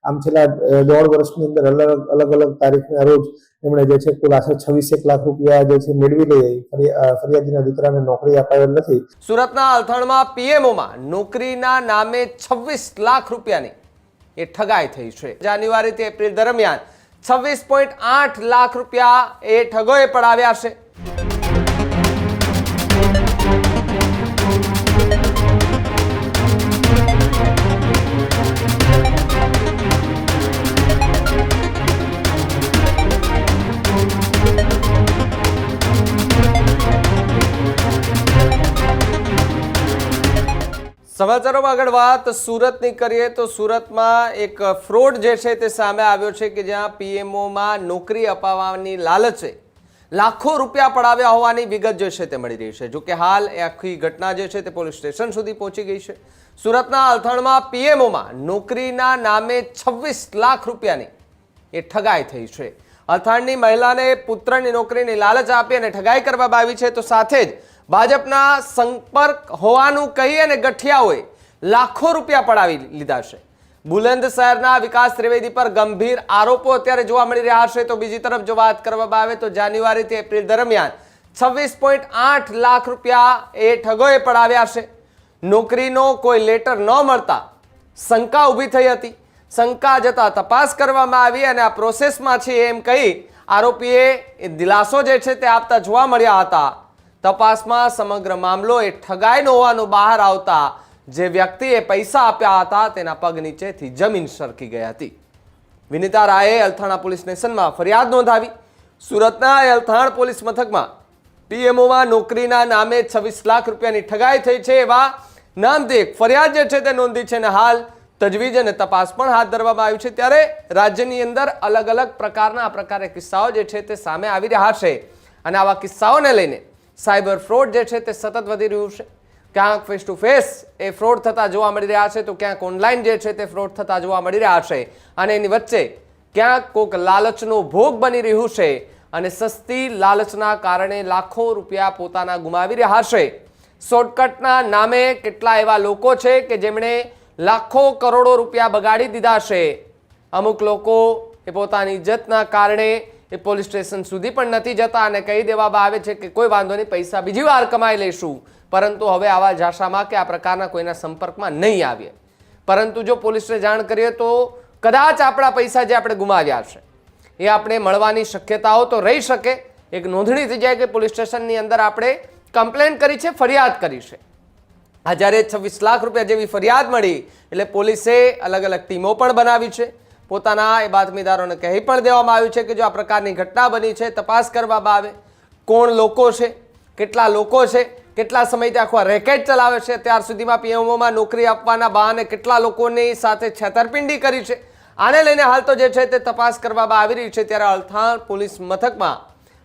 આમ છેલ્લા 1.5 વર્ષની અંદર અલગ અલગ તારીખના રોજ એમણે જે છે કુલ આશરે 26 લાખ રૂપિયા જે છે મેળવી લઈ ફરિયાદીના દીકરાને નોકરી અપાવેલ નથી। સુરતના અલથાણમાં પીએમઓમાં નોકરીના નામે 26 લાખ રૂપિયાની એ ઠગાઈ થઈ છે। જાન્યુઆરીથી એપ્રિલ દરમિયાન 26.8 લાખ રૂપિયા એ ઠગોએ પડાવ્યા છે। સમાચારોમાં આગળ વાત સુરતની કરીએ તો સુરતમાં એક ફ્રોડ જે છે તે સામે આવ્યો છે કે જ્યાં પીએમઓમાં નોકરી અપાવવાની લાલચે લાખો રૂપિયા પડાવ્યા હોવાની વિગત જે છે તે મળી રહી છે। જો કે હાલ એ આખી ઘટના જે છે તે પોલીસ સ્ટેશન સુધી પહોંચી ગઈ છે। સુરતના અલથાણમાં પીએમઓમાં નોકરીના નામે 26 લાખ રૂપિયાની એ ઠગાઈ થઈ છે। અલથાણની મહિલાને પુત્રની નોકરીની લાલચ આપી અને ઠગાઈ કરવામાં આવી છે, તો સાથે જ ભાજપના સંપર્ક હોવાનું કહી અને ગઠિયાઓએ લાખો રૂપિયા પડાવી લીધા છે। બુલંદ શહેરના વિકાસ ત્રિવેદી પર ગંભીર આરોપો અત્યારે જોવા મળી રહ્યા છે। તો બીજી તરફ જો વાત કરવામાં આવે તો જાન્યુઆરીથી એપ્રિલ દરમિયાન 26.8 લાખ રૂપિયા એ ઠગોએ પડાવ્યા છે। નોકરીનો કોઈ લેટર ન મળતા શંકા ઊભી થઈ હતી। શંકા જતા તપાસ કરવામાં આવી અને આ પ્રોસેસમાં છે એમ કહી આરોપીએ દિલાસો જે છે તે આપતા જોવા મળ્યા હતા। તપાસમાં સમગ્ર મામલો એ ઠગાઈનો હોવાનું બહાર આવતા જે વ્યક્તિએ પૈસા આપ્યા હતા તેના પગ નીચેથી જમીન સરકી ગઈ હતી। વિનીતા રાયે અલથાણા પોલીસ સ્ટેશનમાં ફરિયાદ નોંધાવી। સુરતના અલથાણ પોલીસ મથકમાં પીએમઓમાં નોકરીના નામે 26 લાખ રૂપિયાની ઠગાઈ થઈ છે એવા નામથી એક ફરિયાદ જે છે તે નોંધી છે અને હાલ તજવીજ અને તપાસ પણ હાથ ધરવામાં આવી છે। ત્યારે રાજ્યની અંદર અલગ અલગ પ્રકારના આ પ્રકારે કિસ્સાઓ જે છે તે સામે આવી રહ્યા છે અને આવા કિસ્સાઓને લઈને સાયબર ફ્રોડ જે છે તે સતત વધી રહ્યું છે। ક્યાંક face to face A fraud થતા જોવા મળી રહ્યા છે, તો ક્યાંક ઓનલાઈન જે છે તે ફ્રોડ થતા જોવા મળી રહ્યા છે અને એની વચ્ચે ક્યાંક કોઈક લાલચનો ભોગ બની રહ્યું છે અને સસ્તી લાલચના કારણે લાખો રૂપિયા પોતાના ગુમાવી રહ્યા છે। શોર્ટકટના નામે કેટલા એવા લોકો છે કે જેમણે લાખો કરોડો રૂપિયા બગાડી દીધા છે। અમુક લોકો એ પોતાની ઇજ્જતના કારણે એ પોલીસ સ્ટેશન સુધી પણ નથી જતા અને કહી દેવામાં આવે છે કે કોઈ વાંધો નહીં, પૈસા બીજી વાર કમાઈ લઈશું, પરંતુ હવે આવા ઝાંસામાં કે આ પ્રકારના કોઈના સંપર્કમાં નહીં આવીએ। પરંતુ જો પોલીસને જાણ કરીએ તો કદાચ આપણા પૈસા જે આપણે ગુમાવ્યા છે એ આપણે મળવાની શક્યતાઓ તો રહી શકે। એક નોંધણી થઈ જાય કે પોલીસ સ્ટેશનની અંદર આપણે કમ્પ્લેન કરી છે, ફરિયાદ કરી છે। આ જ્યારે 26 લાખ રૂપિયા જેવી ફરિયાદ મળી એટલે પોલીસે અલગ અલગ ટીમો પણ બનાવી છે। પોતાના એ બાતમીદારોને કહી પણ દેવામાં આવ્યું છે કે જો આ પ્રકારની ઘટના બની છે તપાસ કરવામાં આવે, કોણ લોકો છે, કેટલા લોકો છે, કેટલા સમયથી આખો રેકેટ ચલાવે છે, ત્યાર સુધીમાં પીએમઓમાં નોકરી આપવાના બહાને કેટલા લોકોની સાથે છેતરપિંડી કરી છે, આને લઈને હાલ તો જે છે તે તપાસ કરવામાં આવી રહી છે। ત્યારે અલથાણ પોલીસ મથકમાં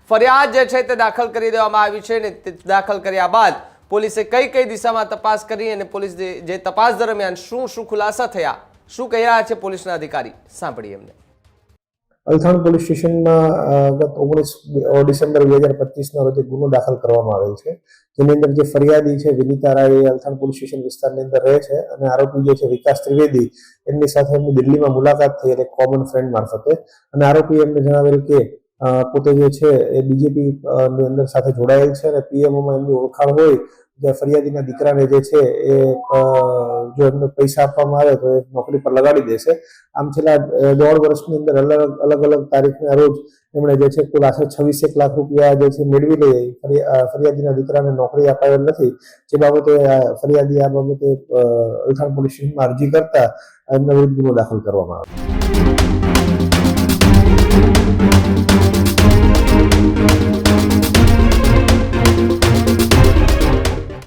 ફરિયાદ જે છે તે દાખલ કરી દેવામાં આવી છે અને તે દાખલ કર્યા બાદ પોલીસે કઈ કઈ દિશામાં તપાસ કરી અને પોલીસ જે તપાસ દરમિયાન શું શું ખુલાસા થયા, શું કહી રહ્યા છે પોલીસના અધિકારી, સાંભળીએ એમને। અલથાણ પોલીસ સ્ટેશનમાં ગત 19 ડિસેમ્બર 2025 ના રોજ ગુનો દાખલ કરવામાં આવેલ છે, જેની અંદર જે ફરિયાદી છે વિનીતા રાય એ અલથાણ પોલીસ સ્ટેશન વિસ્તારની અંદર રહે છે અને આરોપી જે છે વિકાસ ત્રિવેદી એમની સાથે એમની દિલ્હીમાં મુલાકાત થઈ એક કોમન ફ્રેન્ડ મારફતે અને આરોપી એમને જણાવેલ કે પોતે જે છે એ બીજેપી ની અંદર સાથે જોડાયેલ છે અને પીએમઓમાં એમની ઓળખાણ હોય જે ફરિયાદીના દીકરાને જે છે એ જો એમને પૈસા આપવામાં આવે તો એ નોકરી પર લગાડી દેશે। આમ છેલ્લા 1.5 વર્ષની અંદર અલગ તારીખના રોજ એમણે જે છે કુલ આશરે 26 લાખ રૂપિયા જે છે મેળવી લઈ ફરિયાદીના દીકરાને નોકરી અપાવેલ નથી, જે બાબતે ફરિયાદી આ બાબતે અલથાણ પોલીસ સ્ટેશનમાં અરજી કરતા એમના વિરુદ્ધ ગુનો દાખલ કરવામાં આવ્યો।